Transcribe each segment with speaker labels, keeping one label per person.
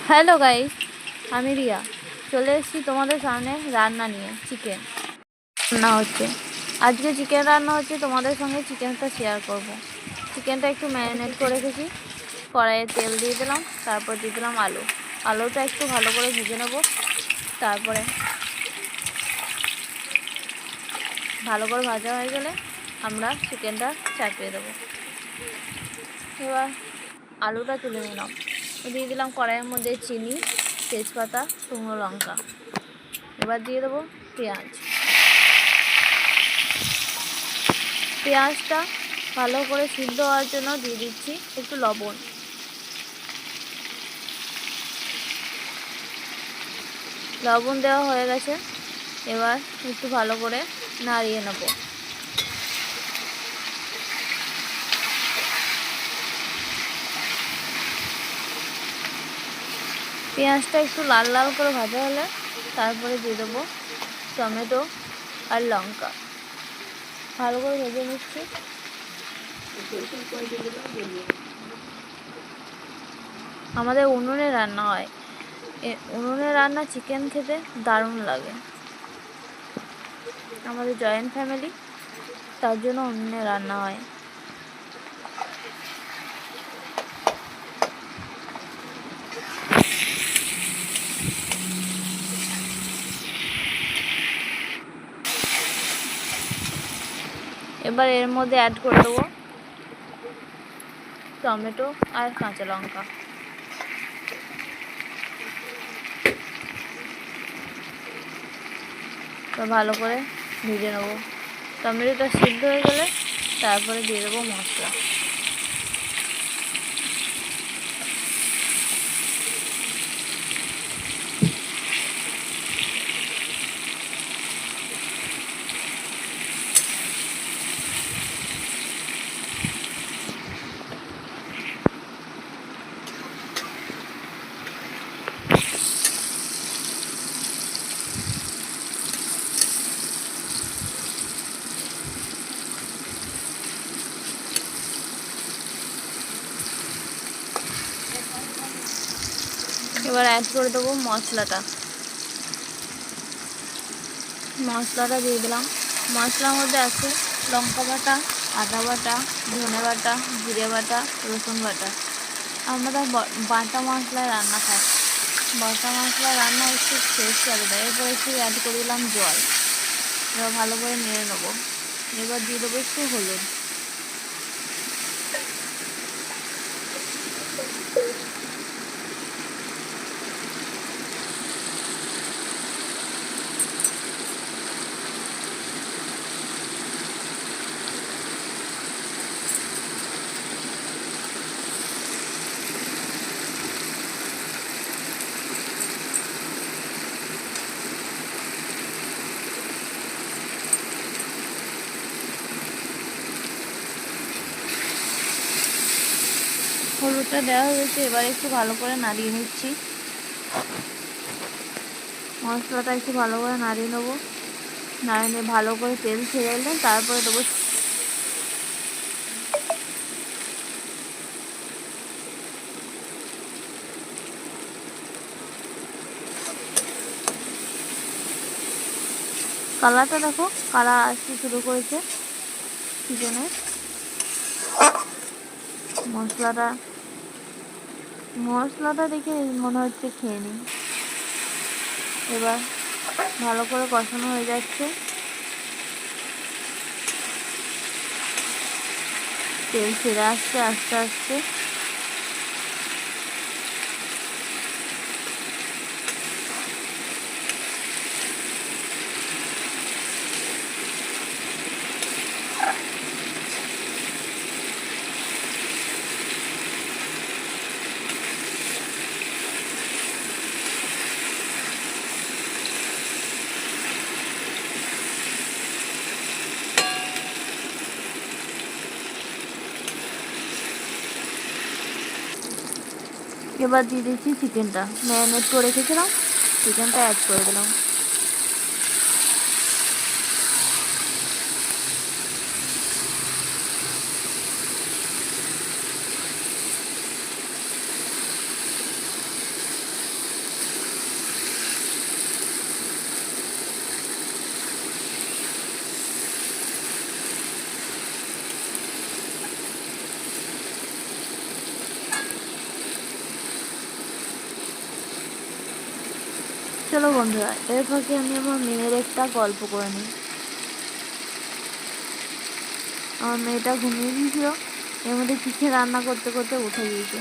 Speaker 1: Hello guys, আমি রিয়া চলে এসেছি তোমাদের সামনে রান্না নিয়ে। চিকেন রান্না হচ্ছে আজকে, চিকেন রান্না হচ্ছে। তোমাদের সঙ্গে চিকেনটা শেয়ার করব। চিকেনটা একটু ম্যারিনেট করে রেখেছি। কড়াইয়ে তেল দিয়ে দিলাম, তারপর দিয়ে দিলাম আলুটা একটু ভালো করে ভেজে নেব। তারপরে ভালো করে ভাজা হয়ে গেলে আমরা চিকেনটা চাপিয়ে দেবো। এবার আলুটা তুলে নিলাম, দিয়ে দিলাম কড়াইয়ের মধ্যে চিনি, তেজপাতা, শুকনো লঙ্কা। এবার দিয়ে দেবো পেঁয়াজটা ভালো করে সিদ্ধ হওয়ার জন্য দিয়ে দিচ্ছি একটু লবণ। লবণ দেওয়া হয়ে গেছে, এবার একটু ভালো করে নাড়িয়ে নেব। পেঁয়াজটা একটু লাল লাল করে ভাজা হলে তারপরে দিয়ে দেবো টমেটো আর লঙ্কা। ভালো করে ভেজে নিচ্ছি। আমাদের উনুনে রান্না হয়, উনুনে রান্না চিকেন খেতে দারুণ লাগে। আমাদের জয়েন্ট ফ্যামিলি, তার জন্য উনুনে রান্না হয়। এবার এর মধ্যে অ্যাড করে দেবো টমেটো আর কাঁচা লঙ্কা। তো ভালো করে ভেজে নেব। টমেটোটা সিদ্ধ হয়ে গেলে তারপরে দিয়ে দেবো মশলা। এবার অ্যাড করে দেবো মশলাটা দিয়ে দিলাম। মশলার মধ্যে আছে লঙ্কা বাটা, আদা বাটা, ধনে বাটা, জিরে বাটা, রসুন বাটা। আমরা বাটা মশলায় রান্না খাই। বাটা মশলা রান্না একটু টেস্ট আলাদা। এরপর একটু অ্যাড করে দিলাম জল। এবার ভালো করে নেড়ে নেবো। এবার দিয়ে দেবো একটু হলুদ। হলুদটা দেওয়া হয়েছে, এবার একটু ভালো করে নাড়িয়ে নিচ্ছি। মশলাটা একটু ভালো করে নাড়িয়ে নেবো। নাড়িয়ে ভালো করে তেল ছেড়ে এলে তারপরে দেবো কালারটা। দেখো কালার আসতে শুরু করেছে চিকেনের। মশলাটা দেখে মনে হচ্ছে খেয়ে নিই। এবার ভালো করে কষানো হয়ে যাচ্ছে, তেল ছেড়ে আসছে আস্তে আস্তে। এবার দিয়ে দিচ্ছি চিকেনটা, ম্যারিনেট করে রেখেছিলাম। চিকেনটা অ্যাড করে দিলাম। চলো বন্ধুরা, এর ফাঁকে আমি আমার মেয়ের একটা গল্প করে নিই। আমার মেয়েটা ঘুমিয়ে গিয়েছিল, এর মধ্যে চিকেন রান্না করতে করতে উঠে গিয়েছে।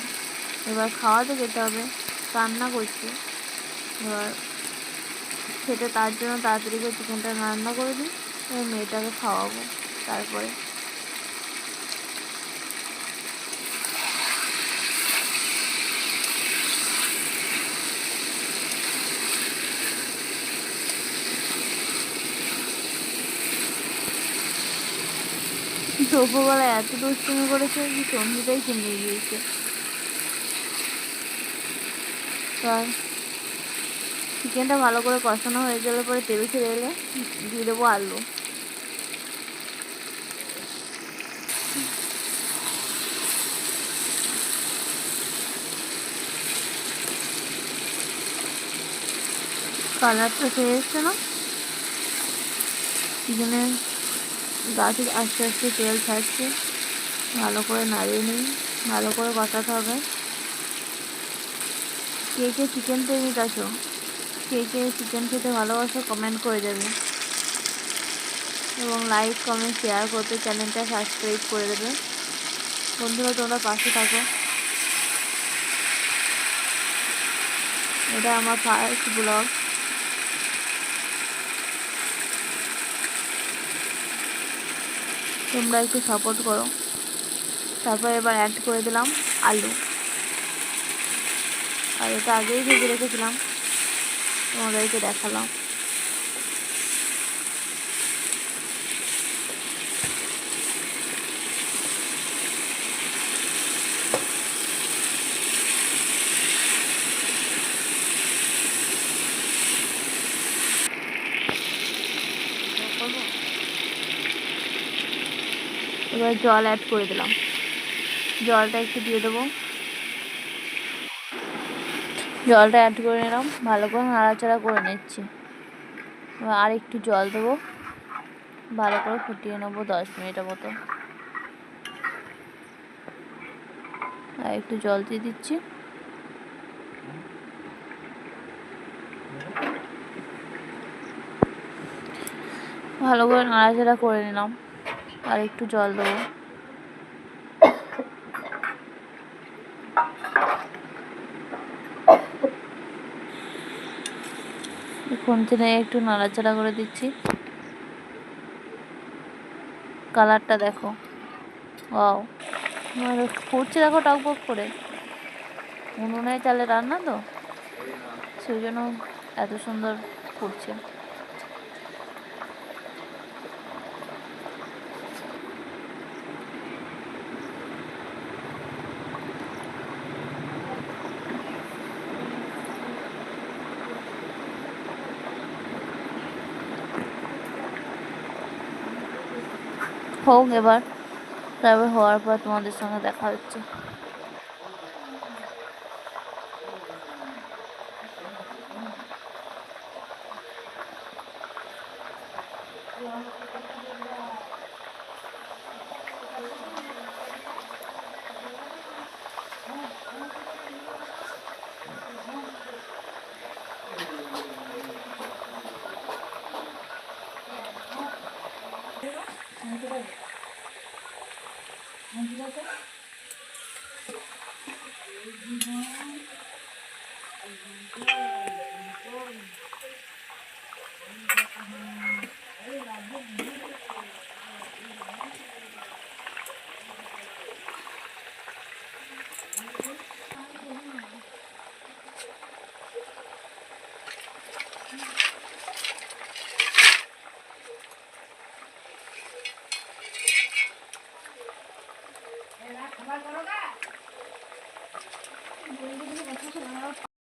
Speaker 1: এবার খাওয়াতে যেতে হবে, রান্না করছে। এবার খেতে তার জন্য তাড়াতাড়ি করে চিকেনটা রান্না করে দিই, এবার মেয়েটাকে খাওয়াবো। তারপরে দুপুরবেলা এত দুষ্টুমি করেছে যে সন্ধ্যেটাই কিনে গিয়েছে। এবার চিকেনটা ভালো করে কষানো হয়ে গেলে পরে তেল ছেড়ে এলে দিয়ে দেবো আলু। কালারটা ছেড়ে এসছে না, চিকেনের গা থেকে আস্তে আস্তে তেল ছাড়ছে। ভালো করে নাড়িয়ে নিই, ভালো করে কষাতে হবে। কে কে চিকেন প্রেমিক আছো, কে কে চিকেন খেতে ভালোবাসো কমেন্ট করে দেবে, এবং লাইক কমেন্ট শেয়ার করতে চ্যানেলটা সাবস্ক্রাইব করে দেবে। বন্ধুরা তোমরা পাশে থাকো। এটা আমার ফার্স্ট ব্লগ। তোমরা একটু সাপোর্ট করো। তারপর এবার অ্যাড করে দিলাম আলু। আর এটা আগেই ভেজে রেখেছিলাম, তোমাদেরকে দেখালাম। এবার জল অ্যাড করে দিলাম, জলটা একটু দিয়ে দেবো। জলটা অ্যাড করে নিলাম, ভালো করে নাড়াচাড়া করে নিচ্ছি। এবার আর একটু জল দেবো, ভালো করে ফুটিয়ে নেবো 10 মিনিটের মতো। আর একটু জল দিয়ে দিচ্ছি। ভালো করে নাড়াচাড়া করে নিলাম, আর একটু জল দেবো। কন্টিনিউ একটু নাড়াচাড়া করে দিচ্ছি। কালারটা দেখো, ওয়াও, ফুটছে দেখো টকবক করে। উনুনে চালে রান্না তো, সেই জন্য এত সুন্দর ফুটছে। হোক এবার, তারপর হওয়ার পর তোমাদের সঙ্গে দেখা হচ্ছে।